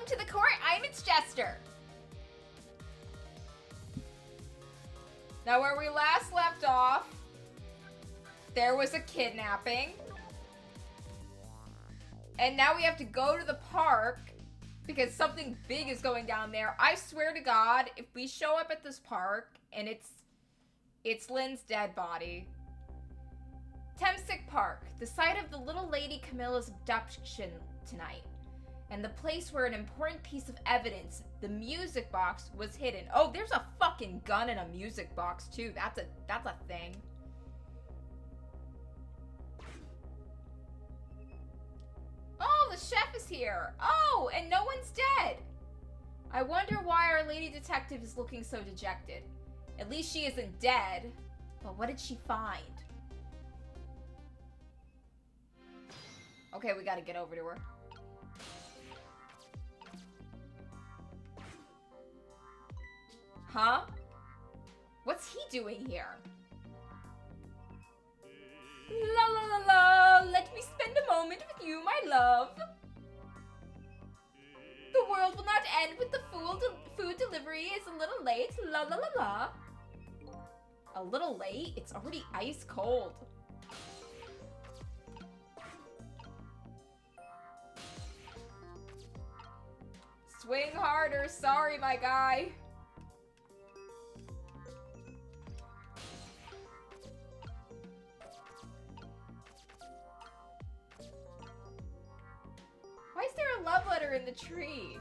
to the court. I'm its Jester. Now, where we last left off, there was a kidnapping. And now we have to go to the park because something big is going down there. I swear to God, if we show up at this park and it's Lynn's dead body. Temsic Park, the site of the little lady Camilla's abduction tonight. And the place where an important piece of evidence, the music box, was hidden. Oh, there's a fucking gun in a music box too. That's a thing. Oh, the chef is here. Oh, and no one's dead. I wonder why our lady detective is looking so dejected. At least she isn't dead. But what did she find? Okay, we gotta get over to her. Huh? What's he doing here? La la la la, let me spend a moment with you, my love. The world will not end with the food delivery is a little late, la la la la. A little late? It's already ice cold. Swing harder, sorry my guy. Why is there a love letter in the tree?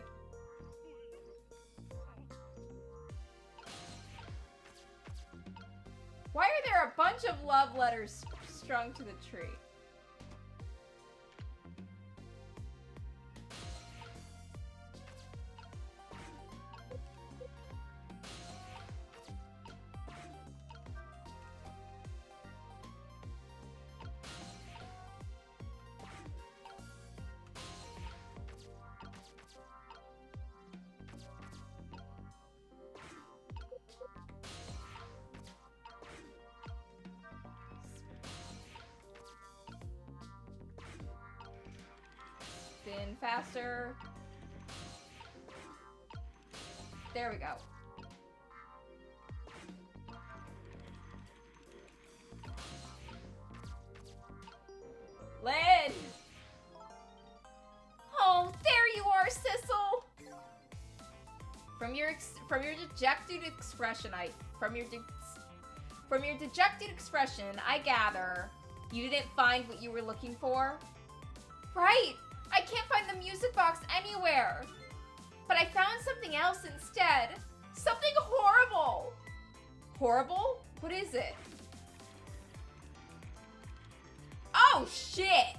Why are there a bunch of love letters strung to the tree? Spin faster. There we go. Lynn! Oh, there you are, Sissel! From your dejected expression, from your dejected expression, I gather you didn't find what you were looking for? Right! I can't find the music box anywhere. But I found something else instead. Something horrible. Horrible? What is it? Oh, shit.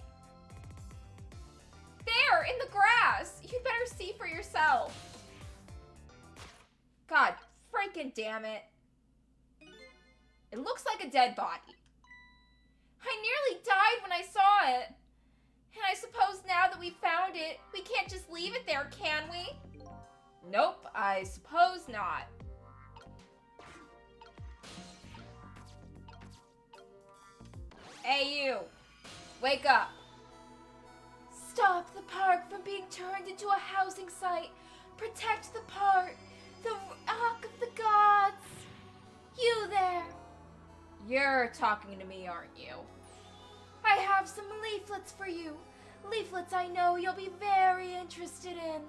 There, in the grass. You better see for yourself. God freaking damn it. It looks like a dead body. I nearly died when I saw it. And I suppose now that we found it, we can't just leave it there, can we? Nope, I suppose not. Hey you, wake up. Stop the park from being turned into a housing site. Protect the park, the rock of the gods. You there. You're talking to me, aren't you? I have some leaflets for you. Leaflets I know you'll be very interested in.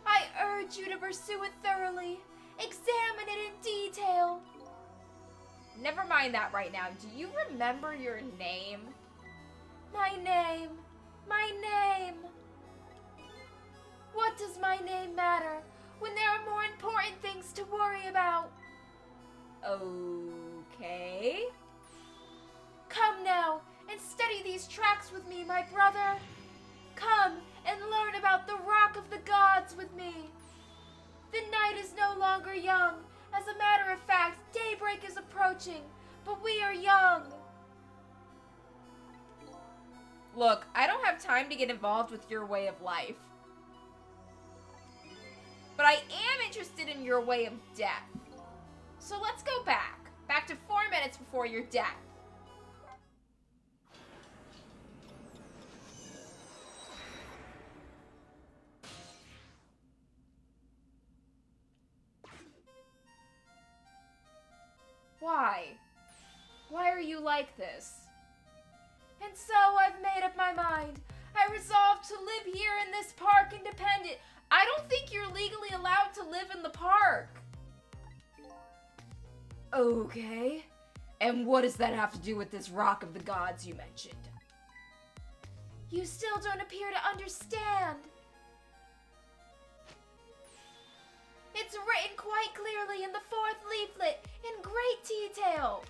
I urge you to pursue it thoroughly. Examine it in detail. Never mind that right now. Do you remember your name? My name. My name. What does my name matter when there are more important things to worry about? Okay. Come now and study these tracks with me, my brother. Come and learn about the rock of the gods with me. The night is no longer young. As a matter of fact, daybreak is approaching, but we are young. Look, I don't have time to get involved with your way of life. But I am interested in your way of death. So let's go back. Back to 4 minutes before your death. Why? Why are you like this? And so I've made up my mind. I resolved to live here in this park independent. I don't think you're legally allowed to live in the park. Okay. And what does that have to do with this Rock of the Gods you mentioned? You still don't appear to understand. It's written quite clearly in the 4th leaflet in great detail.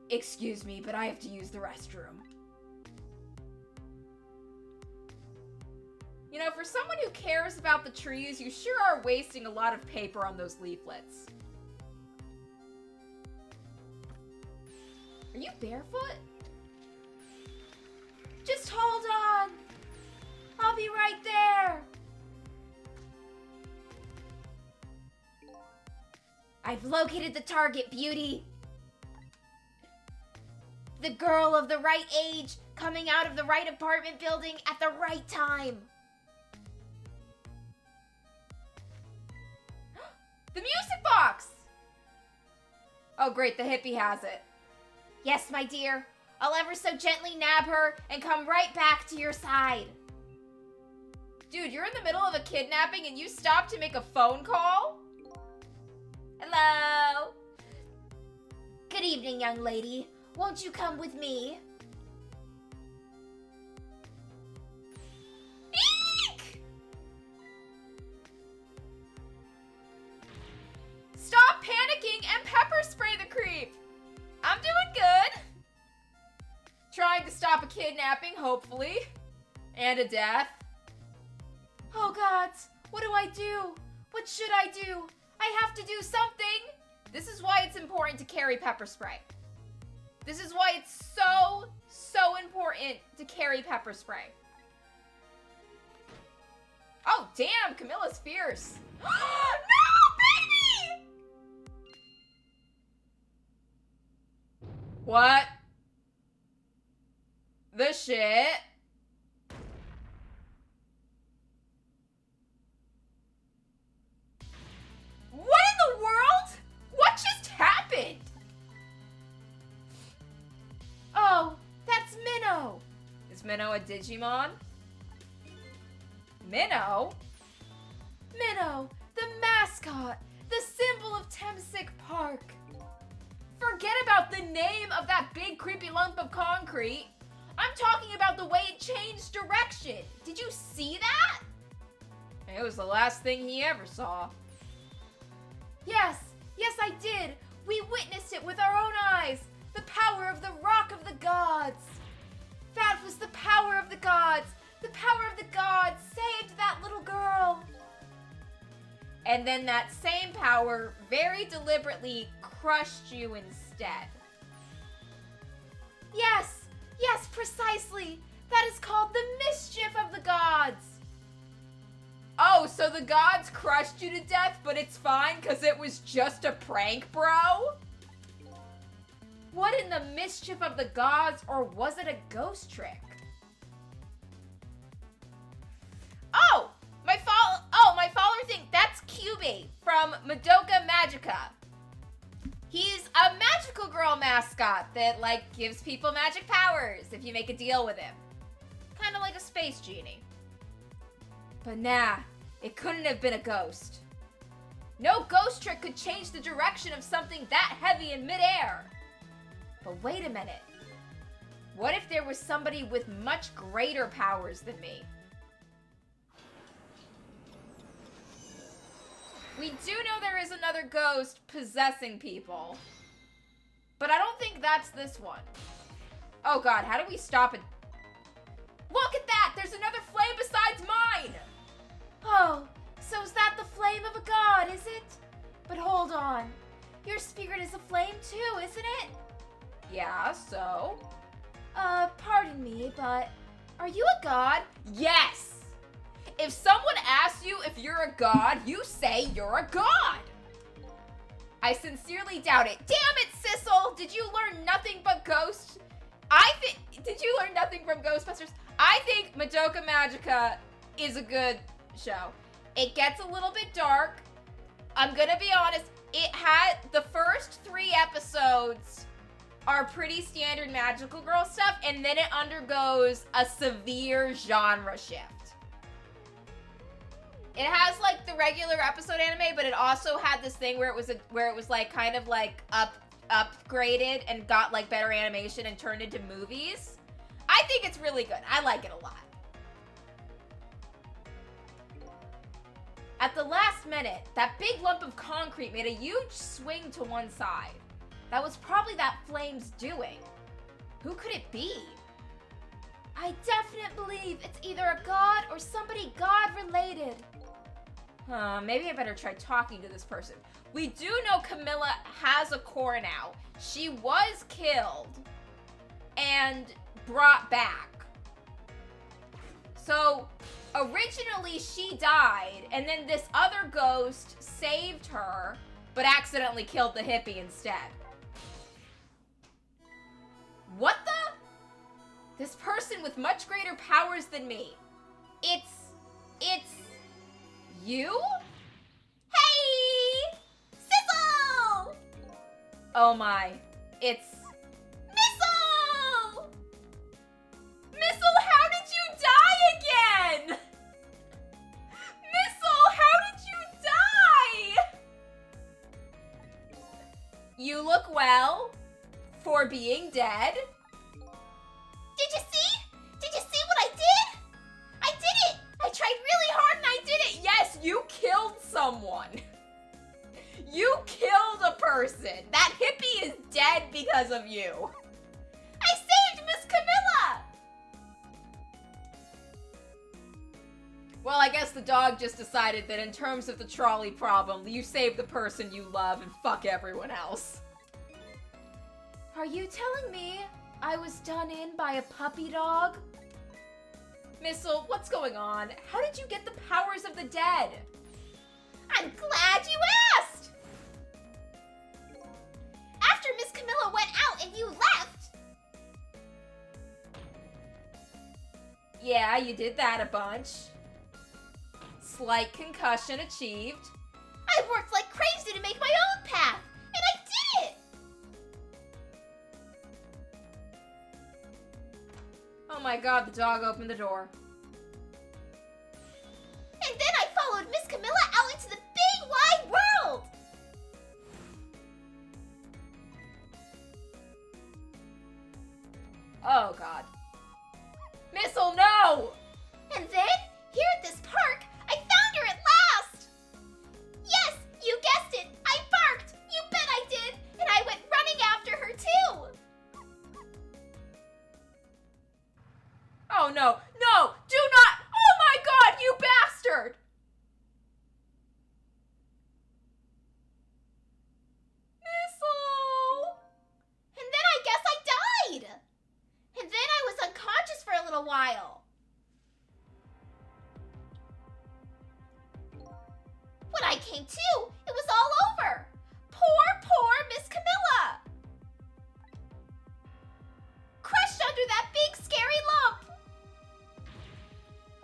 Excuse me, but I have to use the restroom. You know, for someone who cares about the trees, you sure are wasting a lot of paper on those leaflets. Are you barefoot? Just hold on. I'll be right there. I've located the target, beauty. The girl of the right age, coming out of the right apartment building at the right time. The music box! Oh great, the hippie has it. Yes, my dear. I'll ever so gently nab her and come right back to your side. Dude, you're in the middle of a kidnapping and you stop to make a phone call? Hello? Good evening, young lady. Won't you come with me? Eek! Stop panicking and pepper spray the creep. I'm doing good. Trying to stop a kidnapping, hopefully. And a death. Oh gods, what do I do? What should I do? I have to do something. This is why it's important to carry pepper spray. This is why it's so important to carry pepper spray. Oh, damn, Camilla's fierce. No, baby! What? The shit? What in the world? What just happened? Oh, that's Minnow. Is Minnow a Digimon? Minnow? Minnow, the mascot, the symbol of Temsic Park. Forget about the name of that big creepy lump of concrete. I'm talking about the way it changed direction. Did you see that? It was the last thing he ever saw. Yes, I did. We witnessed it with our own eyes. The power of the Rock of the Gods. That was the power of the gods. The power of the gods saved that little girl. And then that same power very deliberately crushed you instead. Yes, precisely. That is called the mischief of the gods. Oh, so the gods crushed you to death, but it's fine because it was just a prank, bro? What in the mischief of the gods, or was it a ghost trick? Oh, my follower think that's Kyubey from Madoka Magica. He's a magical girl mascot that, like, gives people magic powers if you make a deal with him. Kind of like a space genie. But nah, it couldn't have been a ghost. No ghost trick could change the direction of something that heavy in midair. But wait a minute. What if there was somebody with much greater powers than me? We do know there is another ghost possessing people. But I don't think that's this one. Oh god, how do we stop it? Look at that! There's another flame besides mine! Oh, so is that the flame of a god, is it? But hold on. Your spirit is a flame too, isn't it? Yeah, so? Pardon me, but are you a god? Yes! If someone asks you if you're a god, you say you're a god! I sincerely doubt it. Damn it, Sissel! Did you learn nothing but ghosts? Did you learn nothing from Ghostbusters? I think Madoka Magica is a good show. It gets a little bit dark. I'm gonna be honest. it had the first 3 episodes are pretty standard magical girl stuff, and then it undergoes a severe genre shift. It has like the regular episode anime, but it also had this thing where it was like kind of like upgraded and got like better animation and turned into movies. I think it's really good. I like it a lot. At the last minute, that big lump of concrete made a huge swing to one side. That was probably that flame's doing. Who could it be? I definitely believe it's either a god or somebody god-related. Maybe I better try talking to this person. We do know Camilla has a core now. She was killed and brought back. So, originally she died, and then this other ghost saved her, but accidentally killed the hippie instead. What the? This person with much greater powers than me. It's you? Hey! Sizzle! Oh my, it's Missile! Missile, how did you die again? Missile, how did you die? You look well for being dead. Did you see? Did you see what I did? I did it! I tried really hard and I did it! Yes, you killed someone. You killed a person. That hippie is dead because of you. I saved Miss Camilla! Well, I guess the dog just decided that in terms of the trolley problem, you save the person you love and fuck everyone else. Are you telling me I was done in by a puppy dog? Missile, what's going on? How did you get the powers of the dead? I'm glad you asked! After Miss Camilla went out and you left. Yeah, you did that a bunch. Slight concussion achieved. I worked like crazy to make my own path, and I did it! Oh my god, the dog opened the door. And then I followed Miss Camilla out into the big wide world! Oh god. Missile, no! And then, here at this park, I found her at last! Yes, you guessed it! I barked! You bet I did! And I went running after her too! Oh no, no, do not! Oh my god, you bastard! Missile! And then I guess I died! And then I was unconscious for a little while. When I came to, it was all over. Poor Miss Camilla. Crushed under that big scary lump.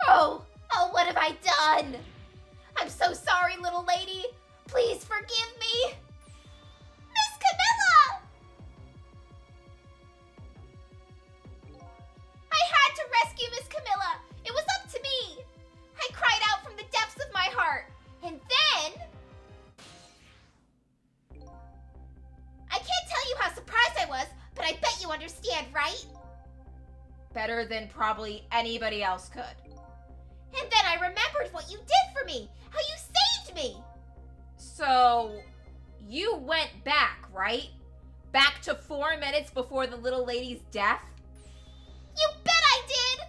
Oh, what have I done? I'm so sorry, little lady. Please forgive me. Miss Camilla! I had to rescue Miss Camilla. It was up to me. I cried out from the depths of my heart. And then... I can't tell you how surprised I was, but I bet you understand, right? Better than probably anybody else could. And then I remembered what you did for me, how you saved me. So, you went back, right? Back to 4 minutes before the little lady's death? You bet I did!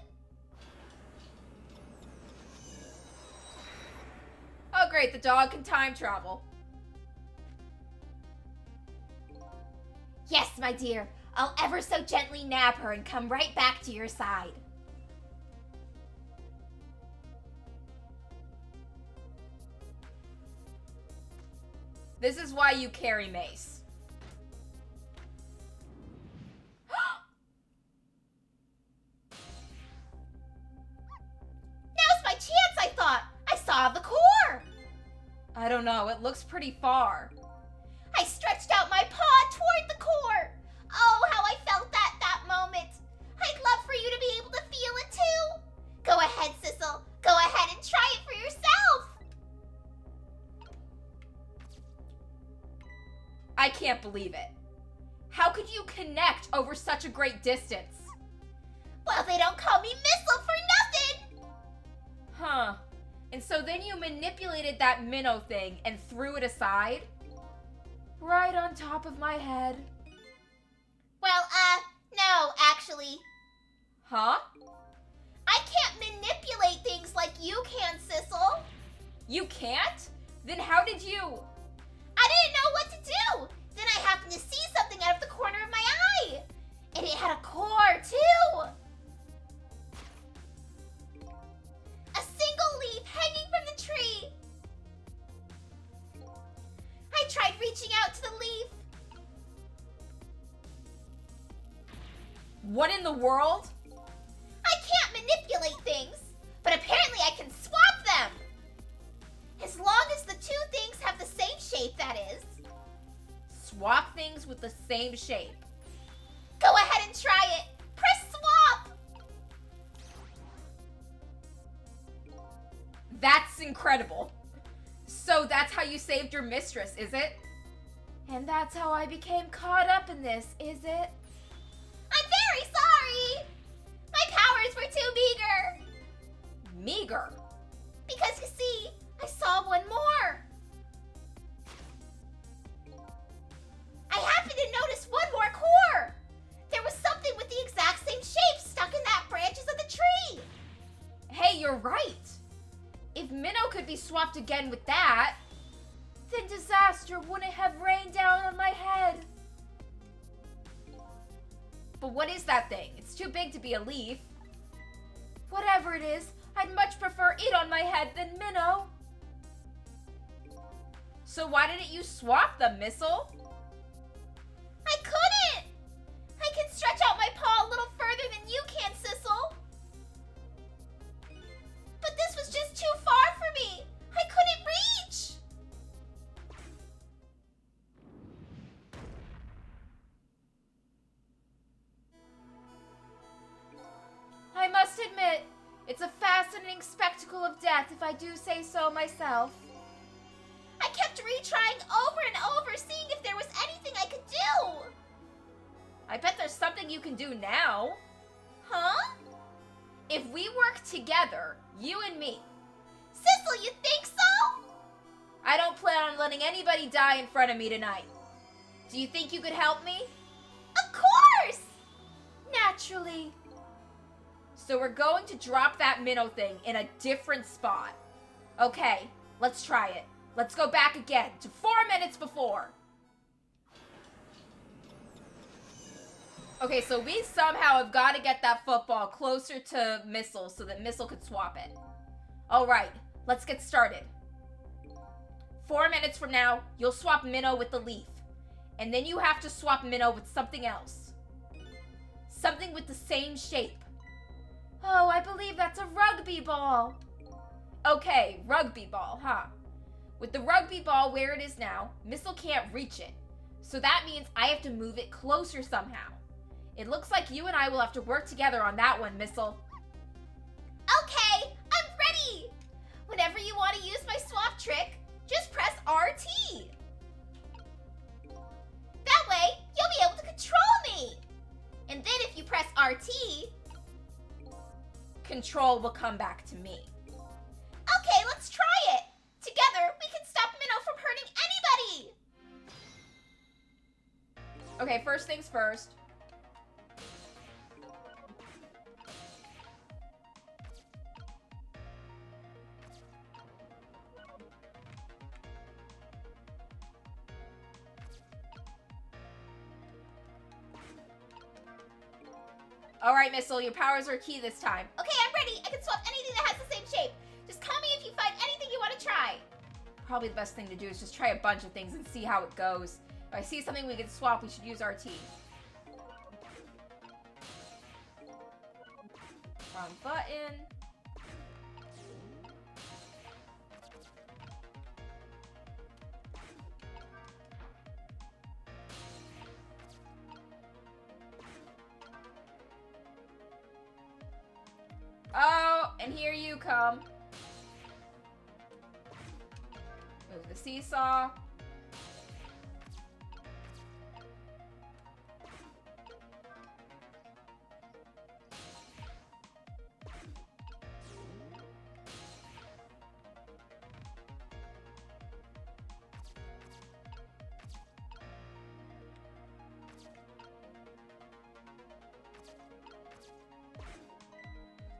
Oh great, the dog can time travel. Yes, my dear. I'll ever so gently nab her and come right back to your side. This is why you carry mace. Now's my chance, I thought. I saw the core. I don't know, it looks pretty far. I stretched out my paw toward the core. Oh, how I felt that moment. I'd love for you to be able to feel it too. Go ahead, Sissel. Go ahead and try it for yourself. I can't believe it. How could you connect over such a great distance? Well, they don't call me Missile for nothing. Huh. And so then you manipulated that minnow thing and threw it aside? Right on top of my head. Well, no, actually. Huh? I can't manipulate things like you can, Sissel. You can't? Then how did you? I didn't know what to do. Then I happened to see something out of the corner of my eye. And it had a core, too. A single leaf hanging from the tree. I tried reaching out to the leaf. What in the world? I can't manipulate things, but apparently I can swap them. As long as the two things have the same shape, that is. Swap things with the same shape. Go ahead and try it. Press swap. That's incredible. So that's how you saved your mistress, is it? And that's how I became caught up in this, is it? I'm very sorry. My powers were too meager. Meager? Because you see, I saw one more. I happened to notice one more core. There was something with the exact same shape stuck in that branches of the tree. Hey, you're right. If Minnow could be swapped again with that, then disaster wouldn't have rained down on my head. But what is that thing? It's too big to be a leaf. Whatever it is, I'd much prefer it on my head than Minnow. So why didn't you swap them, Missile? I couldn't. I can stretch out my paw a little further than you can, Sissel. But this was just too far for me. I couldn't reach. I must admit, it's a fascinating spectacle of death if I do say so myself. I kept retrying over and over, seeing if there was anything I could do. I bet there's something you can do now. Huh? If we work together, you and me. Sissel, you think so? I don't plan on letting anybody die in front of me tonight. Do you think you could help me? Of course! Naturally. So we're going to drop that minnow thing in a different spot. Okay, let's try it. Let's go back again to 4 minutes before. Okay, so we somehow have got to get that football closer to Missile so that Missile could swap it. All right, let's get started. 4 minutes from now, you'll swap Minnow with the leaf. And then you have to swap Minnow with something else. Something with the same shape. Oh, I believe that's a rugby ball. Okay, rugby ball, huh? With the rugby ball where it is now, Missile can't reach it. So that means I have to move it closer somehow. It looks like you and I will have to work together on that one, Missile. Okay, I'm ready. Whenever you want to use my swap trick, just press RT. That way, you'll be able to control me. And then if you press RT, control will come back to me. Okay, let's try it. Together, we can stop Minnow from hurting anybody. Okay, first things first. All right, Missile, your powers are key this time. Okay, I'm ready. I can swap anything that has the same shape. Just call me if you find anything you want to try. Probably the best thing to do is just try a bunch of things and see how it goes. If I see something we can swap, we should use RT. Wrong button. and here you come. Move the seesaw.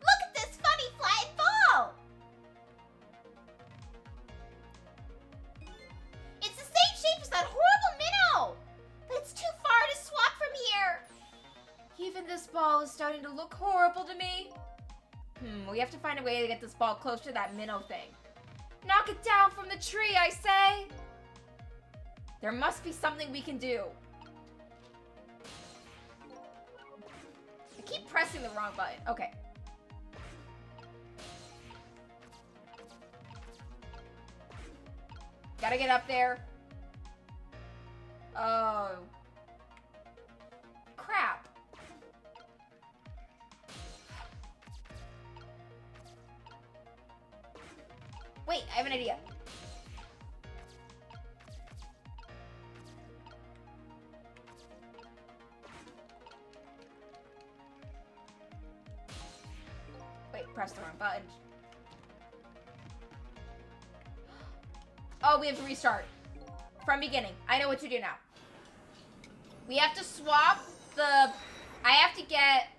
Look at this funny flying ball! It's the same shape as that horrible minnow! But it's too far to swap from here! Even this ball is starting to look horrible to me. We have to find a way to get this ball close to that minnow thing. Knock it down from the tree, I say! There must be something we can do. I keep pressing the wrong button. Okay. Gotta get up there. Oh. Crap. Wait, I have an idea. Wait, press the wrong button. Oh, we have to restart. From beginning. I know what to do now. We have to swap the... I have to get...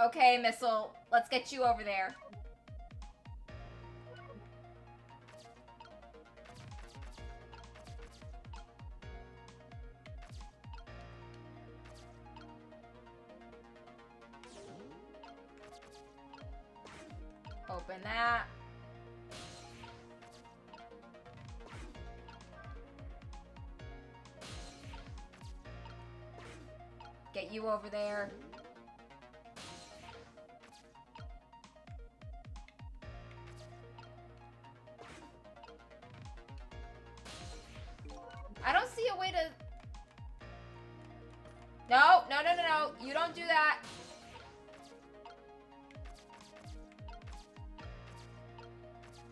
Okay, Missile. Let's get you over there. Open that. Get you over there. I don't see a way to... No, no, no, no, no. You don't do that.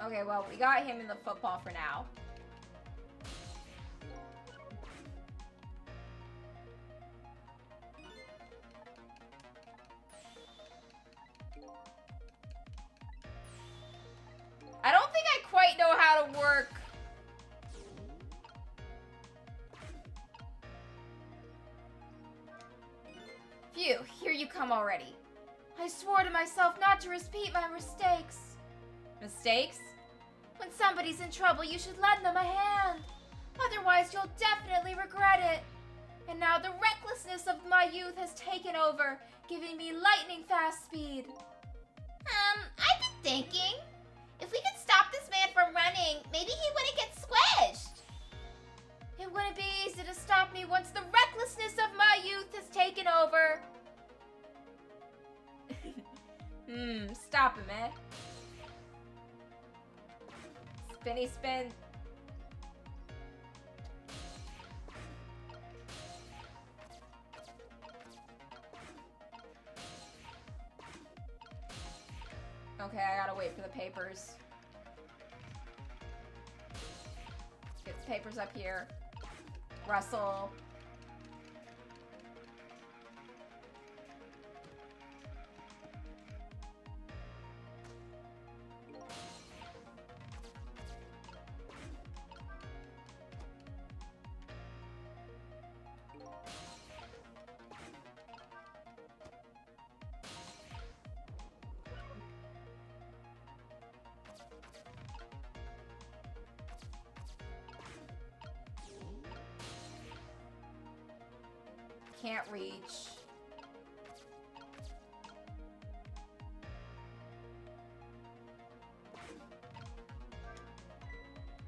Okay, well, we got him in the football for now. I don't think I quite know how to work. Phew, here you come already. I swore to myself not to repeat my mistakes. Mistakes? When somebody's in trouble, you should lend them a hand. Otherwise, you'll definitely regret it. And now the recklessness of my youth has taken over, giving me lightning fast speed. I've been thinking. If we could stop this man from running, maybe he wouldn't get squished. It wouldn't be easy to stop me once the recklessness of my youth has taken over. Stop him, eh? Spinny spin. Okay, I gotta wait for the papers. Get the papers up here. Russell. Can't reach.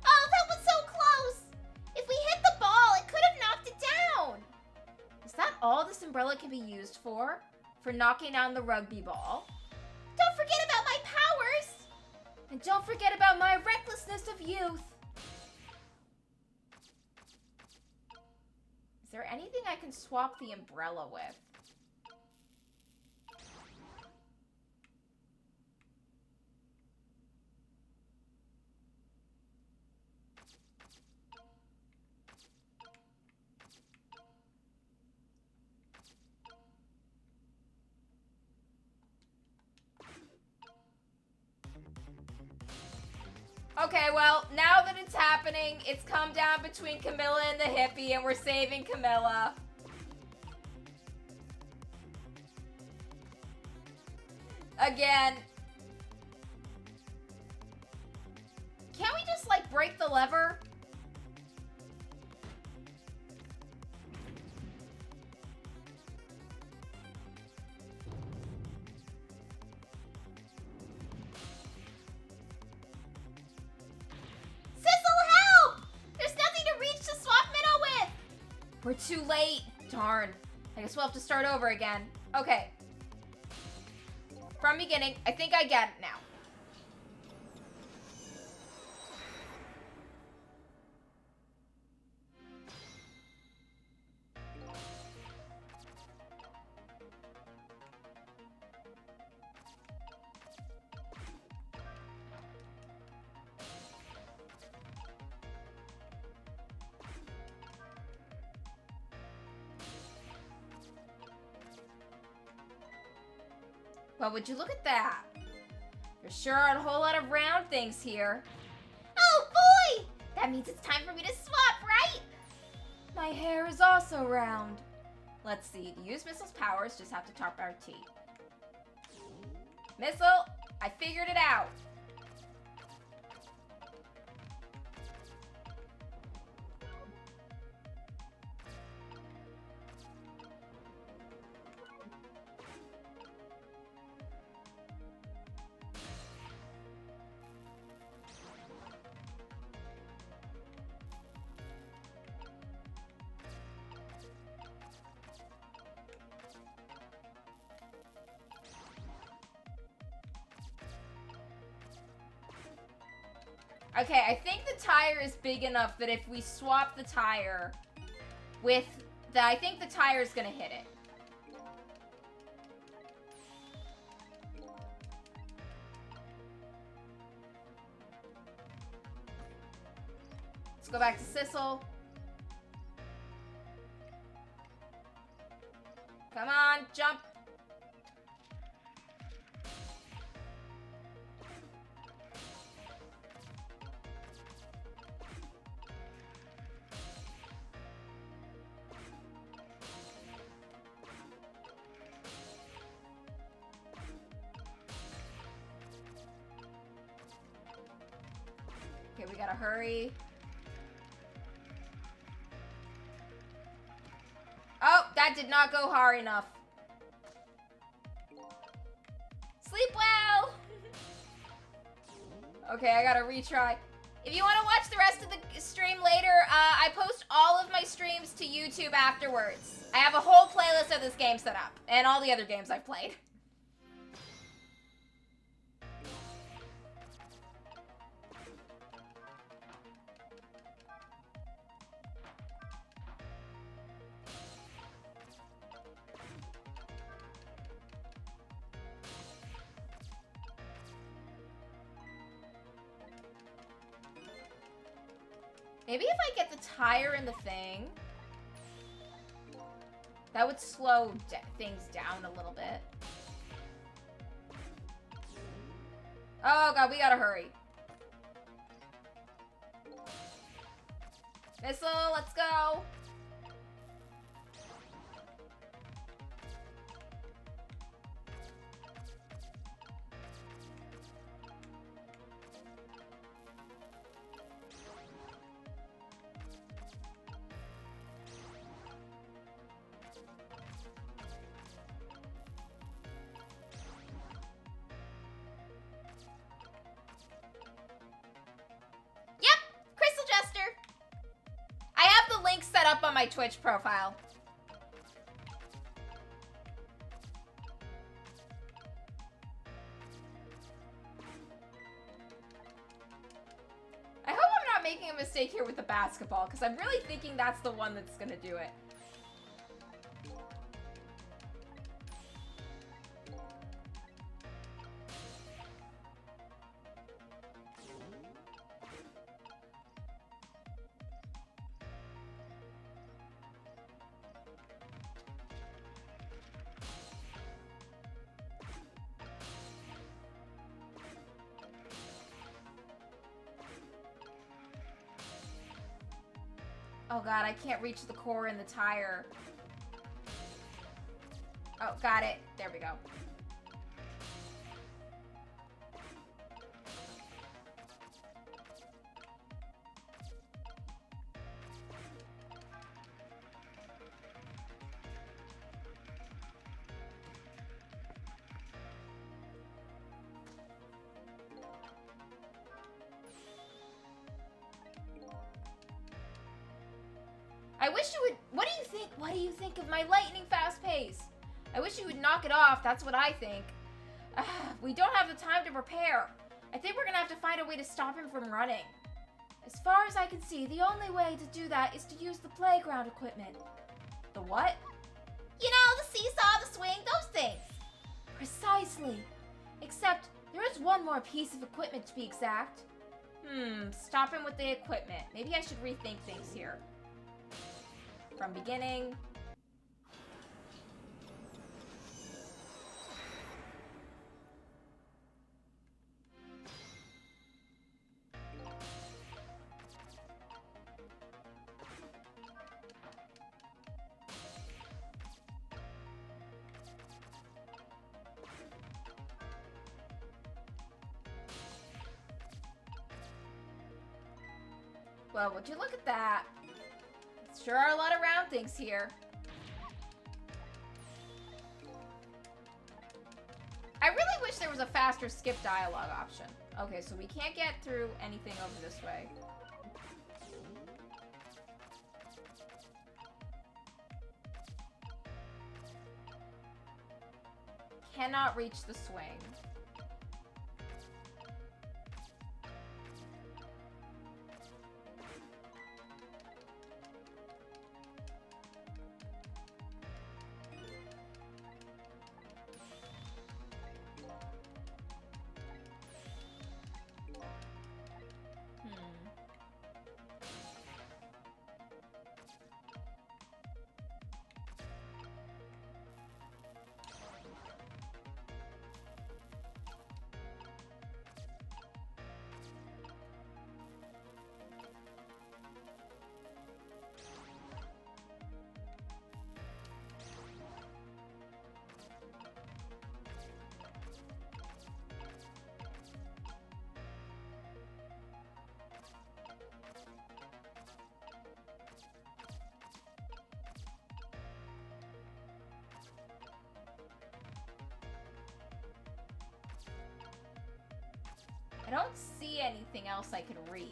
Oh, that was so close! If we hit the ball, it could have knocked it down! Is that all this umbrella can be used for? For knocking down the rugby ball? Don't forget about my powers! And don't forget about my recklessness of youth! Is there anything can swap the umbrella with. Okay, well, now that it's happening, it's come down between Camilla and the hippie, and we're saving Camilla. Again. Can't we just, like, break the lever? We're too late. Darn. I guess we'll have to start over again. Okay. From beginning. I think I get it now. But would you look at that? There's sure are a whole lot of round things here. Oh boy! That means it's time for me to swap, right? My hair is also round. Let's see. To use Missile's powers, just have to tap our T. Missile, I figured it out. Okay, I think the tire is big enough that if we swap the tire with the... I think the tire is going to hit it. Let's go back to Sissel. Come on, jump. Okay, we gotta hurry. Oh, that did not go hard enough. Sleep well! Okay, I gotta retry. If you want to watch the rest of the stream later, I post all of my streams to YouTube afterwards. I have a whole playlist of this game set up, and all the other games I've played. Maybe if I get the tire in the thing, that would slow things down a little bit. Oh god, we gotta hurry. Missile, let's go. Set up on my Twitch profile. I hope I'm not making a mistake here with the basketball, because I'm really thinking that's the one that's gonna do it. Oh god, I can't reach the core in the tire. Oh, got it. There we go. I wish you would... What do you think? What do you think of my lightning fast pace? I wish you would knock it off. That's what I think. We don't have the time to prepare. I think we're gonna have to find a way to stop him from running. As far as I can see, the only way to do that is to use the playground equipment. The what? You know, the seesaw, the swing, those things. Precisely. Except, there is one more piece of equipment to be exact. Stop him with the equipment. Maybe I should rethink things here. From beginning. Well, would you look at that? Sure are a lot of round things here. I really wish there was a faster skip dialogue option. Okay, so we can't get through anything over this way. Cannot reach the swing. I don't see anything else I can reach.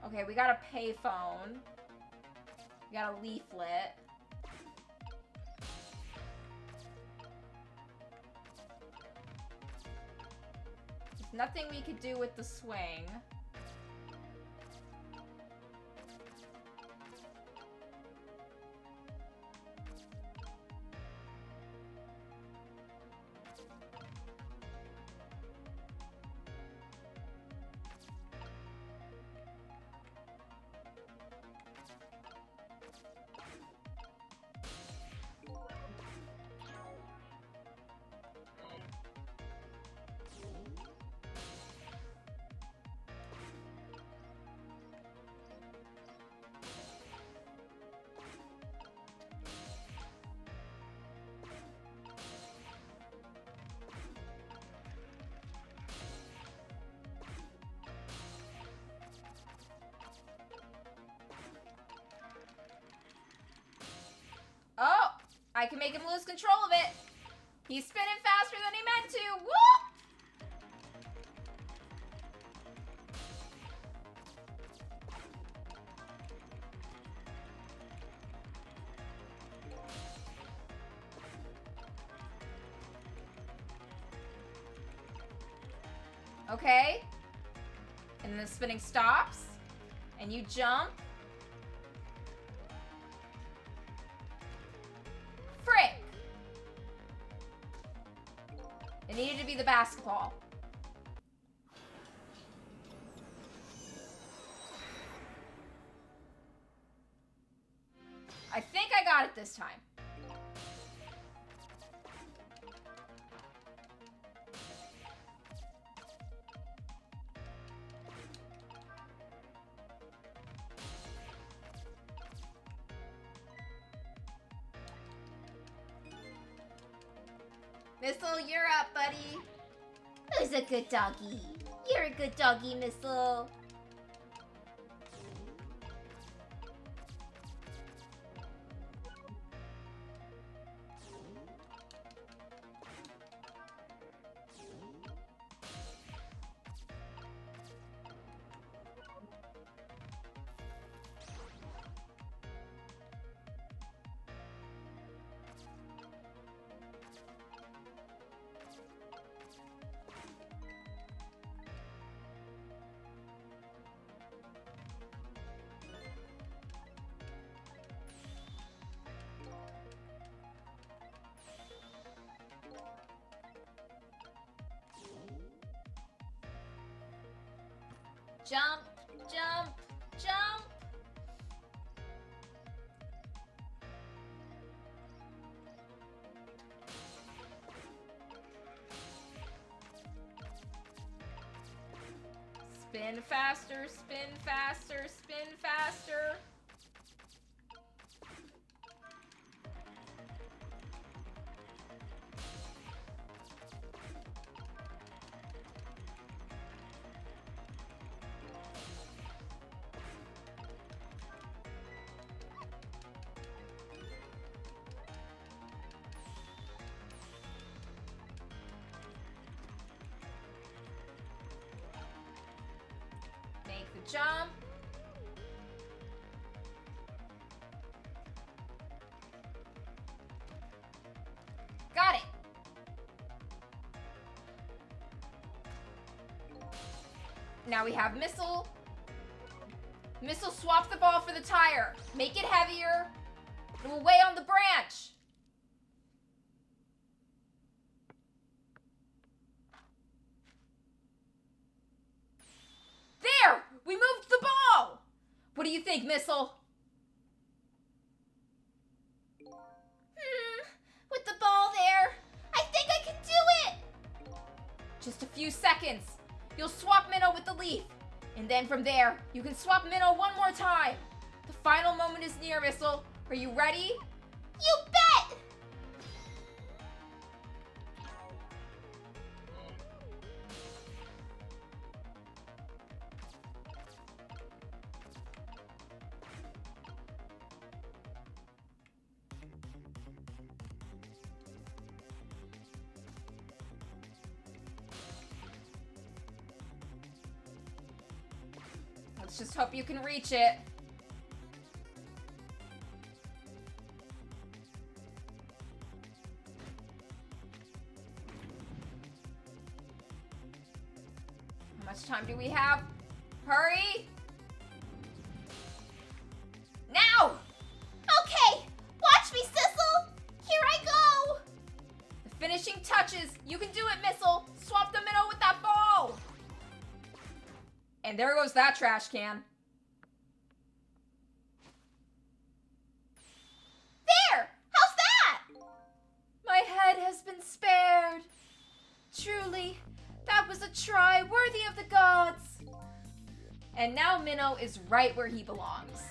Okay, we got a payphone. We got a leaflet. There's nothing we could do with the swing. Oh, I can make him lose control of it. He's spinning faster than he meant to. Whoop! Okay? And then the spinning stops. And you jump. Frick! It needed to be the basketball. I think I got it this time. Missile, you're up, buddy. Who's a good doggy? You're a good doggy, Missile. Jump, jump, jump. Spin faster, spin faster, spin faster. Make the jump. Got it. Now we have Missile. Missile, swap the ball for the tire. Make it heavier. It will weigh on the branch. There! We moved the ball! What do you think, Missile? With the ball there, I think I can do it! Just a few seconds. You'll swap Minnow with the leaf. And then from there, you can swap Minnow one more time. The final moment is near, Missile. Are you ready? You bet! Let's just hope you can reach it. How much time do we have? Hurry! Now! Okay, watch me, Sissel! Here I go! The finishing touches. You can do it, Missile. Swap the Minnow with that ball. And there goes that trash can. There! How's that? My head has been spared. Truly, that was a try worthy of the gods. And now Minnow is right where he belongs.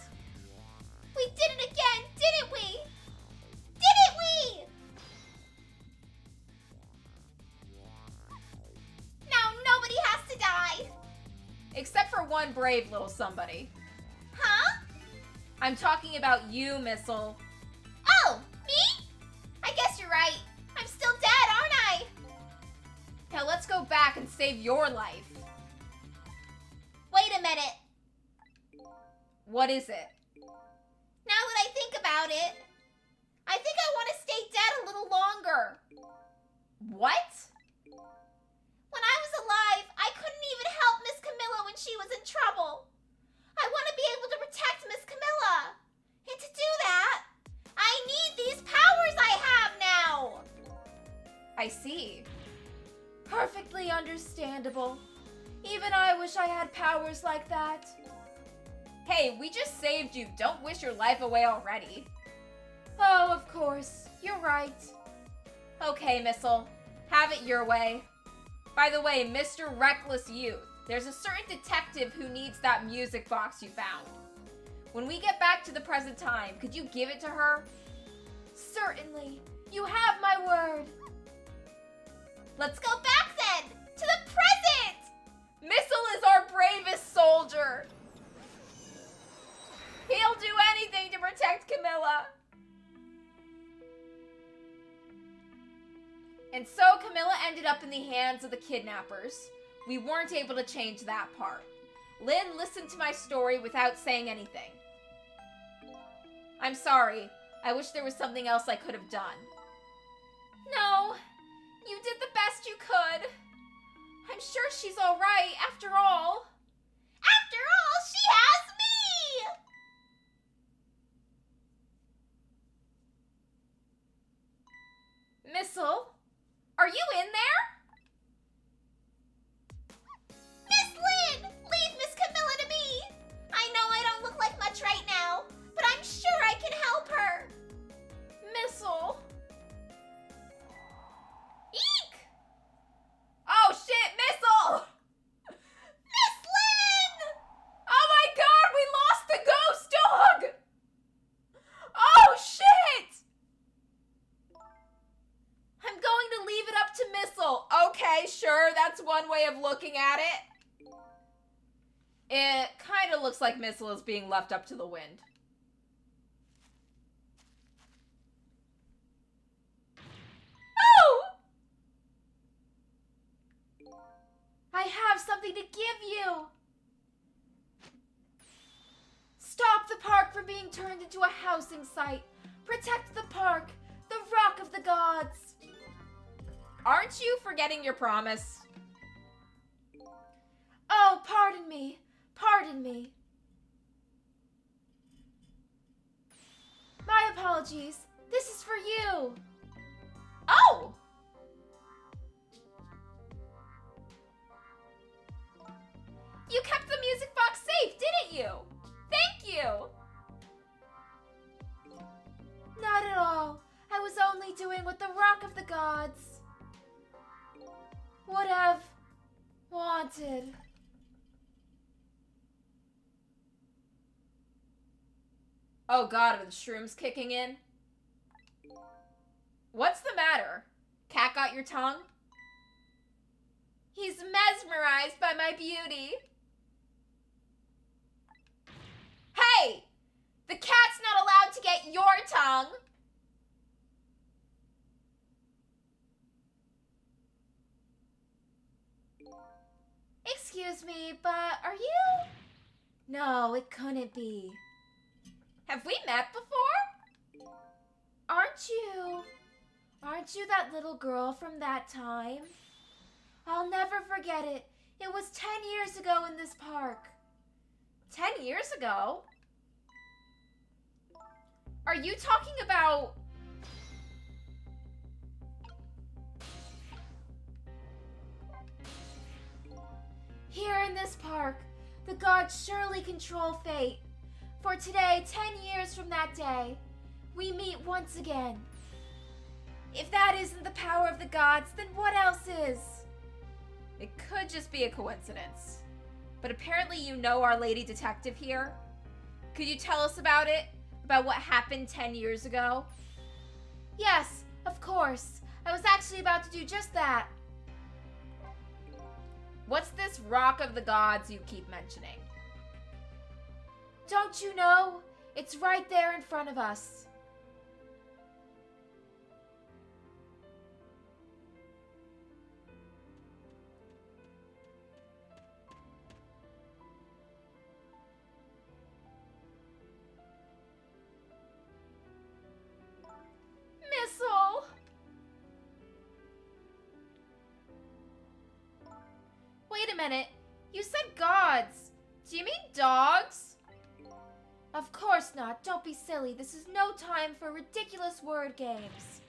We did it again, didn't we? Didn't we? Now nobody has to die. Except for one brave little somebody. Huh? I'm talking about you, Missile. Oh, me? I guess you're right. I'm still dead, aren't I? Now let's go back and save your life. Wait a minute. What is it? Now that I think about it, I think I want to stay dead a little longer. What? When I was alive, I couldn't she was in trouble. I want to be able to protect Miss Camilla. And to do that, I need these powers I have now. I see. Perfectly understandable. Even I wish I had powers like that. Hey, we just saved you. Don't wish your life away already. Oh, of course. You're right. Okay, Missile. Have it your way. By the way, Mr. Reckless Youth, there's a certain detective who needs that music box you found. When we get back to the present time, could you give it to her? Certainly. You have my word. Let's go back then, to the present! Missile is our bravest soldier. He'll do anything to protect Camilla. And so Camilla ended up in the hands of the kidnappers. We weren't able to change that part. Lynn listened to my story without saying anything. I'm sorry. I wish there was something else I could have done. No, you did the best you could. I'm sure she's all right, after all. After all, she has me! Missile, are you in there? Miss Lynn, leave Miss Camilla to me. I know I don't look like much right now, but I'm sure I can help her. Missile. Eek! Oh shit, Missile! Miss Lynn! Oh my god, we lost the ghost dog! Oh shit! I'm going to leave it up to Missile. Okay, sure, that's one way of looking at it. It kind of looks like Missile is being left up to the wind. Oh! I have something to give you. Stop the park from being turned into a housing site. Protect the park, the rock of the gods. Aren't you forgetting your promise? Oh, pardon me. Pardon me. My apologies. This is for you. Oh! You kept the music box safe, didn't you? Thank you! Not at all. I was only doing what the rock of the gods would have wanted. Oh god, are the shrooms kicking in? What's the matter? Cat got your tongue? He's mesmerized by my beauty. Hey! The cat's not allowed to get your tongue! Excuse me, but are you? No, it couldn't be. Have we met before? Aren't you that little girl from that time? I'll never forget it. It was 10 years ago in this park. 10 years ago? Are you talking about... Here in this park, the gods surely control fate. For today, 10 years from that day, we meet once again. If that isn't the power of the gods, then what else is? It could just be a coincidence. But apparently you know our lady detective here. Could you tell us about it? About what happened 10 years ago? Yes, of course. I was actually about to do just that. What's this rock of the gods you keep mentioning? Don't you know? It's right there in front of us. Missile! Wait a minute. You said gods. Do you mean dogs? Of course not. Don't be silly. This is no time for ridiculous word games.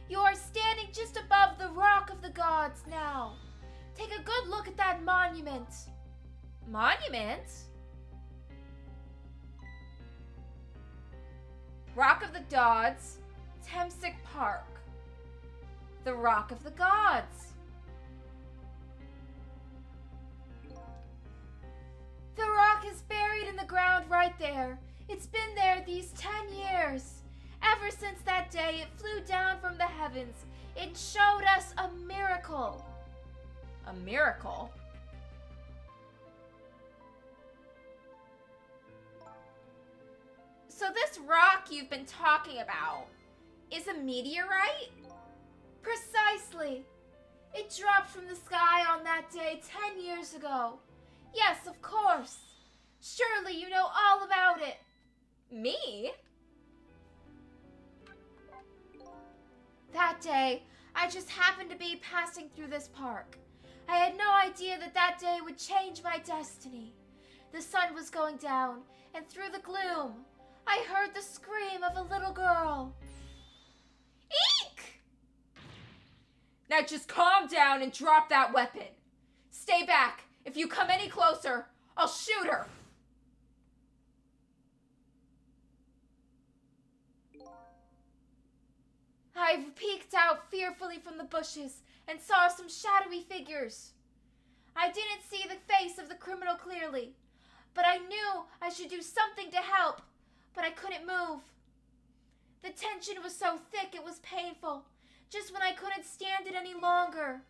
You are standing just above the rock of the gods now. Take a good look at that monument. Monument? Rock of the Gods, Temsic Park. The Rock of the Gods. The rock is buried in the ground right there. It's been there these 10 years. Ever since that day, it flew down from the heavens. It showed us a miracle. A miracle? So this rock you've been talking about is a meteorite? Precisely. It dropped from the sky on that day 10 years ago. Yes, of course. Surely you know all about it. Me? That day, I just happened to be passing through this park. I had no idea that that day would change my destiny. The sun was going down, and through the gloom, I heard the scream of a little girl. Eek! Now just calm down and drop that weapon. Stay back. If you come any closer, I'll shoot her. I peeked out fearfully from the bushes and saw some shadowy figures. I didn't see the face of the criminal clearly, but I knew I should do something to help, but I couldn't move. The tension was so thick it was painful, just when I couldn't stand it any longer.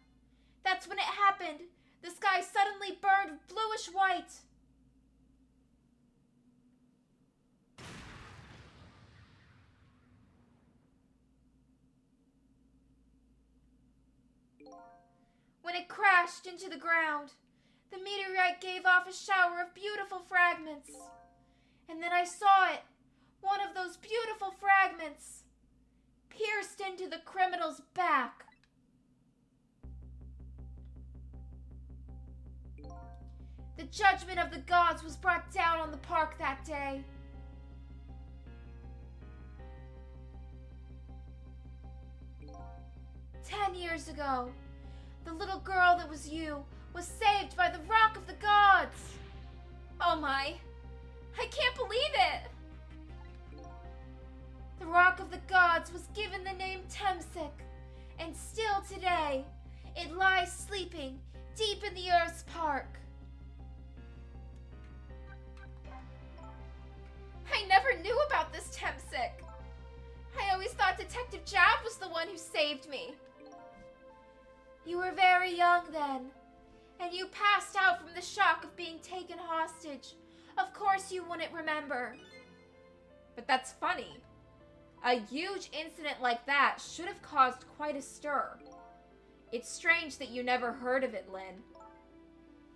That's when it happened. The sky suddenly burned bluish white. When it crashed into the ground, the meteorite gave off a shower of beautiful fragments. And then I saw it, one of those beautiful fragments, pierced into the criminal's back. The judgment of the gods was brought down on the park that day. "10 years ago, the little girl that was you was saved by the Rock of the Gods." Oh my, I can't believe it. The Rock of the Gods was given the name Temsic, and still today, it lies sleeping deep in the Earth's park. I never knew about this Temsic. I always thought Detective Jab was the one who saved me. You were very young then, and you passed out from the shock of being taken hostage. Of course you wouldn't remember. But that's funny. A huge incident like that should have caused quite a stir. It's strange that you never heard of it, Lynn.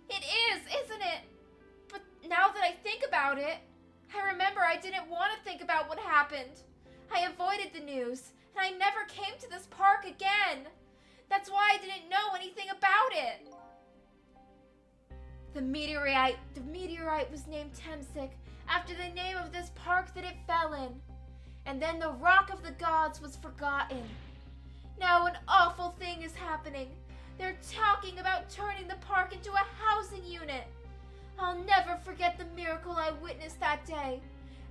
It is, isn't it? But now that I think about it, I remember I didn't want to think about what happened. I avoided the news, and I never came to this park again. That's why I didn't know anything about it. The meteorite was named Temsic after the name of this park that it fell in. And then the Rock of the Gods was forgotten. Now an awful thing is happening. They're talking about turning the park into a housing unit. I'll never forget the miracle I witnessed that day.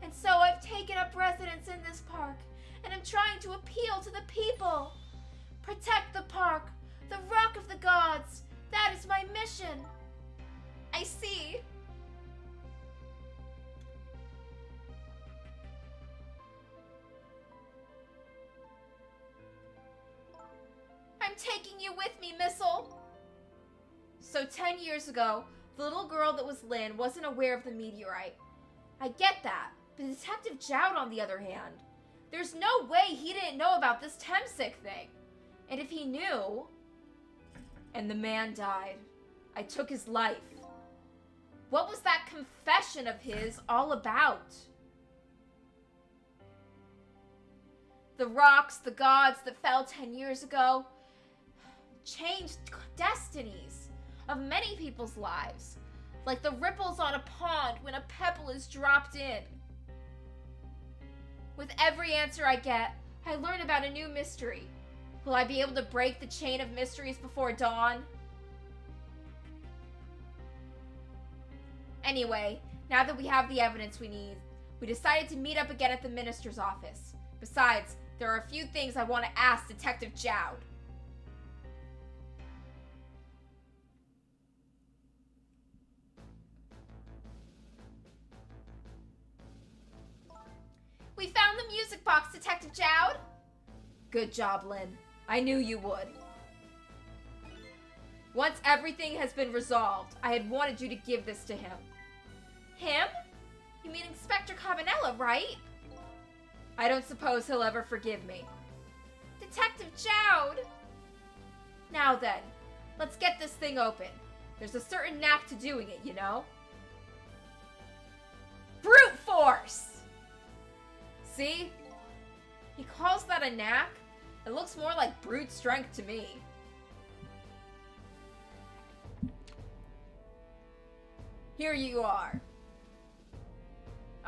And so I've taken up residence in this park, and I'm trying to appeal to the people. Protect the park, the Rock of the Gods. That is my mission. I see. I'm taking you with me, Missile. So 10 years ago, the little girl that was Lynn wasn't aware of the meteorite. I get that, but Detective Jowd, on the other hand, there's no way he didn't know about this Temsic thing. And if he knew... And the man died. I took his life. What was that confession of his all about? The rocks, the gods that fell 10 years ago, changed destinies of many people's lives. like the ripples on a pond when a pebble is dropped in. With every answer I get, I learn about a new mystery. Will I be able to break the chain of mysteries before dawn? Anyway, now that we have the evidence we need, we decided to meet up again at the minister's office. Besides, there are a few things I want to ask Detective Jowd. We found the music box, Detective Jowd. Good job, Lynn. I knew you would. Once everything has been resolved, I had wanted you to give this to him. Him? You mean Inspector Cabanela, right? I don't suppose he'll ever forgive me. Detective Jowd! Now then, let's get this thing open. There's a certain knack to doing it, you know? Brute force! See? He calls that a knack? It looks more like brute strength to me. Here you are.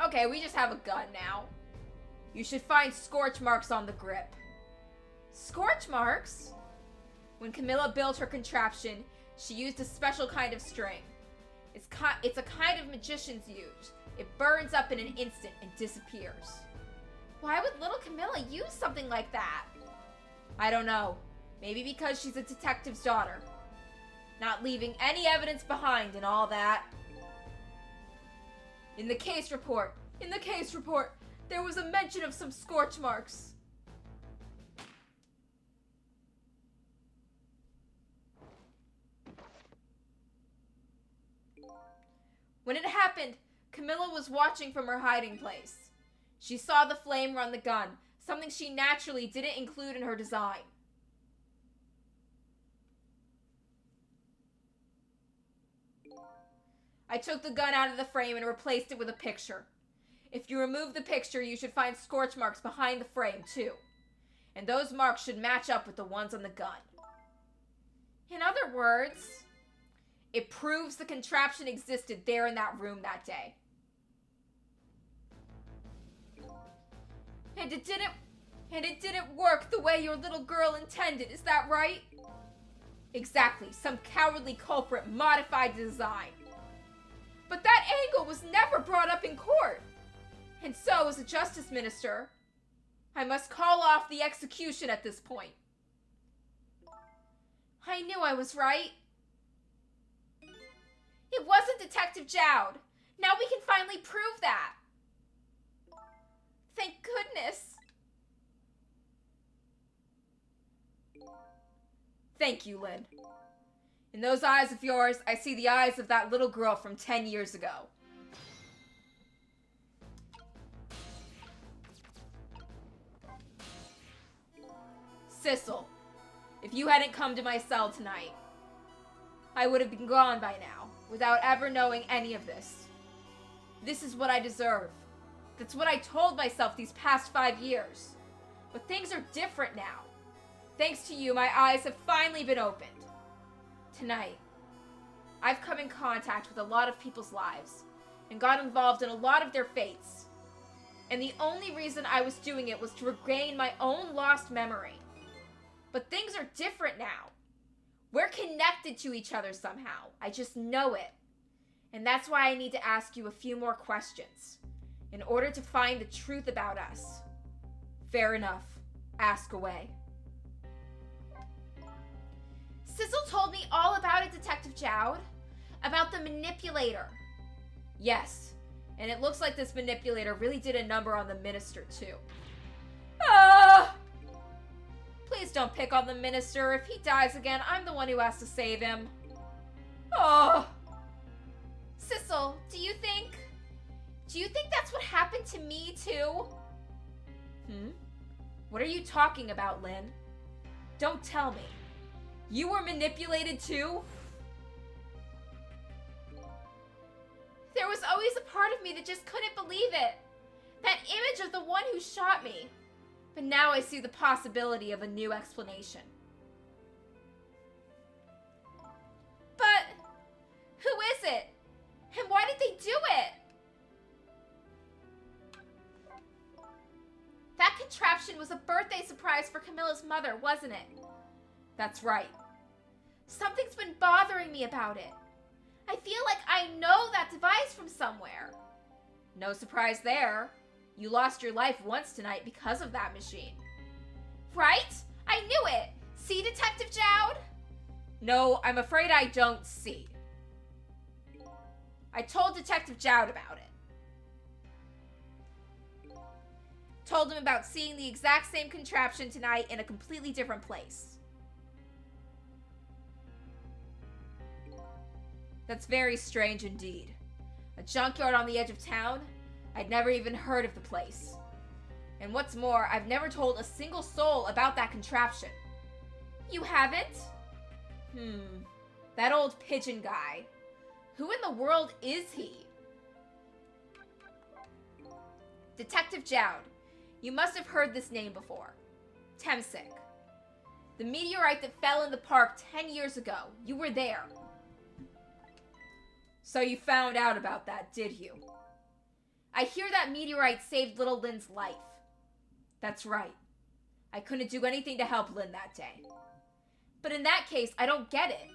Okay, we just have a gun now. You should find scorch marks on the grip. Scorch marks? When Camilla built her contraption, she used a special kind of string. It's a kind of magicians use. It burns up in an instant and disappears. Why would little Camilla use something like that? I don't know. Maybe because she's a detective's daughter. Not leaving any evidence behind and all that. In the case report, there was a mention of some scorch marks. When it happened, Camilla was watching from her hiding place. She saw the flame run the gun, something she naturally didn't include in her design. I took the gun out of the frame and replaced it with a picture. If you remove the picture, you should find scorch marks behind the frame, too. And those marks should match up with the ones on the gun. In other words, it proves the contraption existed there in that room that day. And it didn't work the way your little girl intended, is that right? Exactly, some cowardly culprit modified the design. But that angle was never brought up in court. And so, as a justice minister, I must call off the execution at this point. I knew I was right. It wasn't Detective Jowd. Now we can finally prove that. Thank goodness. Thank you, Lynn. In those eyes of yours, I see the eyes of that little girl from 10 years ago. Sissel, if you hadn't come to my cell tonight, I would have been gone by now, without ever knowing any of this. This is what I deserve. That's what I told myself these past 5 years. But things are different now. Thanks to you, my eyes have finally been opened. Tonight, I've come in contact with a lot of people's lives and got involved in a lot of their fates. And the only reason I was doing it was to regain my own lost memory. But things are different now. We're connected to each other somehow. I just know it. And that's why I need to ask you a few more questions in order to find the truth about us. Fair enough. Ask away. Sissel told me all about it, Detective Jowd. About the manipulator. Yes, and it looks like this manipulator really did a number on the minister, too. Please don't pick on the minister. If he dies again, I'm the one who has to save him. Sissel, do you think that's what happened to me, too? What are you talking about, Lynn? Don't tell me. You were manipulated too? There was always a part of me that just couldn't believe it. That image of the one who shot me. But now I see the possibility of a new explanation. But who is it? contraption was a birthday surprise for Camilla's mother, wasn't it? That's right. Something's been bothering me about it. I feel like I know that device from somewhere. No surprise there. You lost your life once tonight because of that machine. Right? I knew it. See, Detective Jowd? No, I'm afraid I don't see. I told Detective Jowd about it. Told him about seeing the exact same contraption tonight in a completely different place. That's very strange indeed. A junkyard on the edge of town? I'd never even heard of the place. And what's more, I've never told a single soul about that contraption. You haven't? That old pigeon guy. Who in the world is he? Detective Jowd, you must have heard this name before. Temsik. The meteorite that fell in the park 10 years ago. You were there. So you found out about that, did you? I hear that meteorite saved little Lynn's life. That's right. I couldn't do anything to help Lynn that day. But in that case, I don't get it.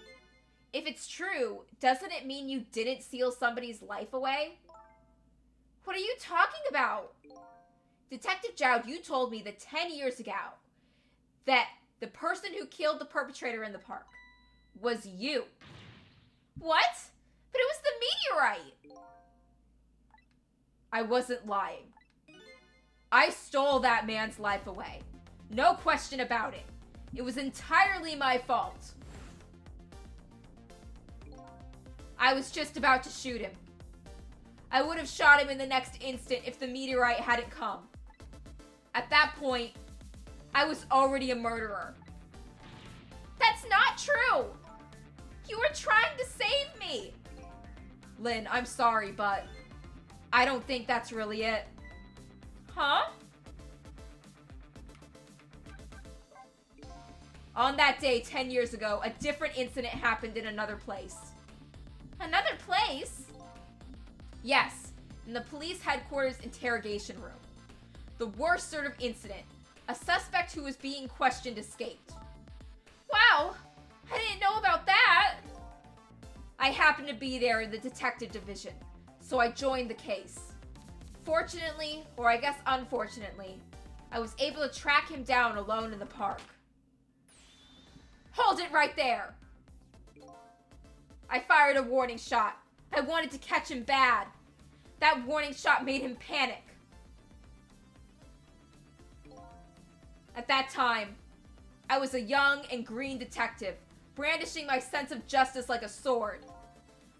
If it's true, doesn't it mean you didn't seal somebody's life away? What are you talking about? Detective Jowd, you told me that 10 years ago that the person who killed the perpetrator in the park was you. What? But it was the meteorite. I wasn't lying. I stole that man's life away. No question about it. It was entirely my fault. I was just about to shoot him. I would have shot him in the next instant if the meteorite hadn't come. At that point, I was already a murderer. That's not true! You were trying to save me! Lynn, I'm sorry, but I don't think that's really it. Huh? On that day, 10 years ago, a different incident happened in another place. Another place? Yes, in the police headquarters interrogation room. The worst sort of incident. A suspect who was being questioned escaped. Wow, I didn't know about that. I happened to be there in the detective division, so I joined the case. Fortunately, or I guess unfortunately, I was able to track him down alone in the park. Hold it right there! I fired a warning shot. I wanted to catch him bad. That warning shot made him panic. At that time, I was a young and green detective, brandishing my sense of justice like a sword.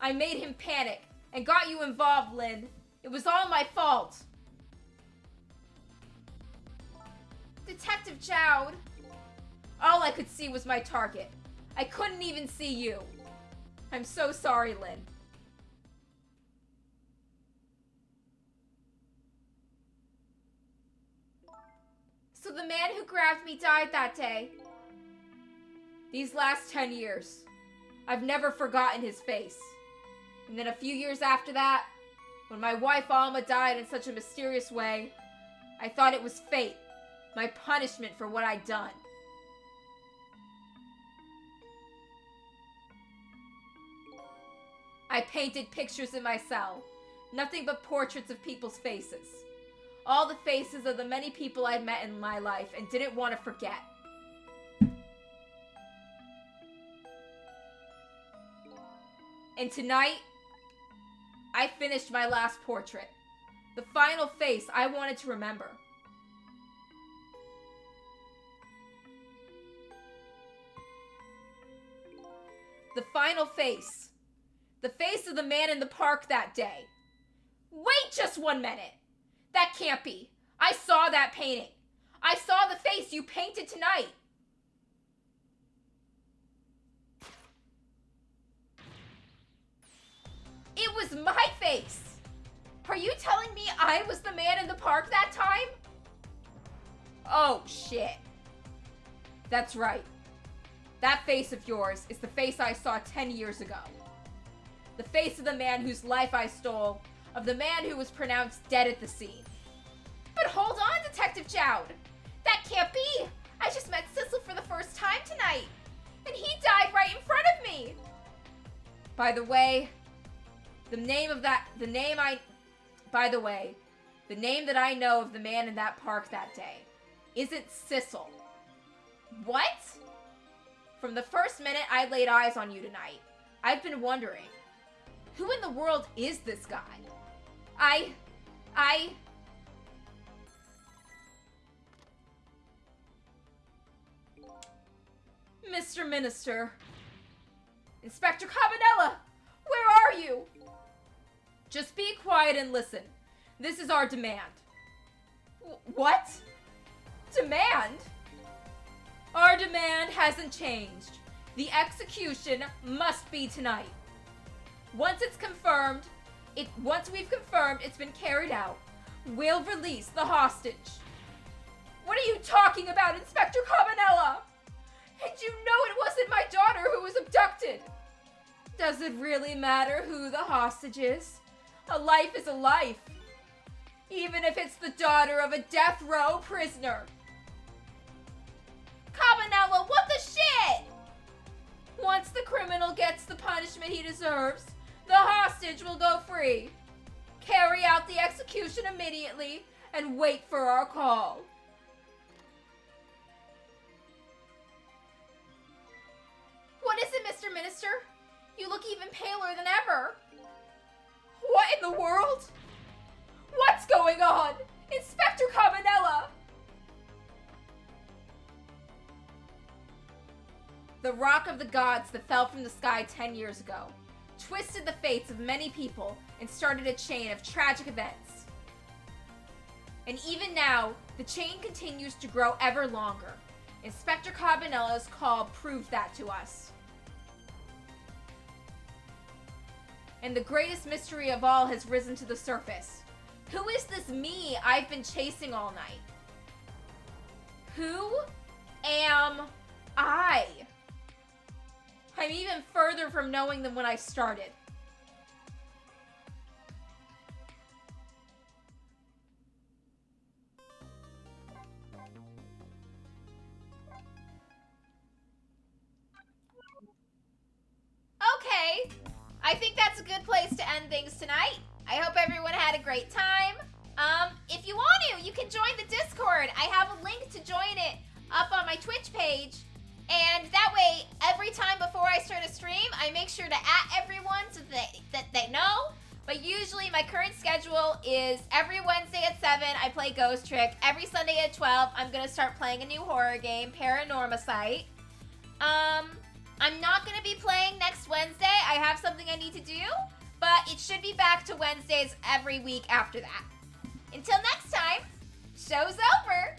I made him panic and got you involved, Lynn. It was all my fault. Detective Jowd. All I could see was my target. I couldn't even see you. I'm so sorry, Lynn. So the man who grabbed me died that day. These last 10 years, I've never forgotten his face. And then a few years after that, when my wife Alma died in such a mysterious way, I thought it was fate, my punishment for what I'd done. I painted pictures in my cell, nothing but portraits of people's faces. All the faces of the many people I'd met in my life and didn't want to forget. And tonight, I finished my last portrait. The final face I wanted to remember. The final face. The face of the man in the park that day. Wait just 1 minute. That can't be. I saw that painting. I saw the face you painted tonight. It was my face. Are you telling me I was the man in the park that time? Oh, shit. That's right. That face of yours is the face I saw 10 years ago. The face of the man whose life I stole, of the man who was pronounced dead at the scene. But hold on, Detective Detective Jowd. That can't be. I just met Sissel for the first time tonight. And he died right in front of me. By the way, the name that I know of the man in that park that day isn't Sissel. What? From the first minute I laid eyes on you tonight, I've been wondering, who in the world is this guy? Mr. Minister. Inspector Cabanella, where are you? Just be quiet and listen. This is our demand. What? Demand? Our demand hasn't changed. The execution must be tonight. Once we've confirmed it's been carried out, we'll release the hostage. What are you talking about, Inspector Cabanella? And you know it wasn't my daughter who was abducted. Does it really matter who the hostage is? A life is a life. Even if it's the daughter of a death row prisoner. Cabanella, what the shit? Once the criminal gets the punishment he deserves, the hostage will go free. Carry out the execution immediately and wait for our call. What is it, Mr. Minister? You look even paler than ever. What in the world? What's going on? Inspector Cabanella! The rock of the gods that fell from the sky 10 years ago twisted the fates of many people and started a chain of tragic events. And even now, the chain continues to grow ever longer. Inspector Cabanella's call proved that to us. And the greatest mystery of all has risen to the surface. Who is this me I've been chasing all night? Who am I? I'm even further from knowing than when I started. Okay, I think that's a good place to end things tonight. I hope everyone had a great time. If you want to, you can join the Discord. I have a link to join it up on my Twitch page. And that way, every time before I start a stream, I make sure to @ everyone so that they know. But usually my current schedule is every Wednesday at 7, I play Ghost Trick. Every Sunday at 12, I'm going to start playing a new horror game, Paranormacite. I'm not going to be playing next Wednesday. I have something I need to do. But it should be back to Wednesdays every week after that. Until next time, show's over.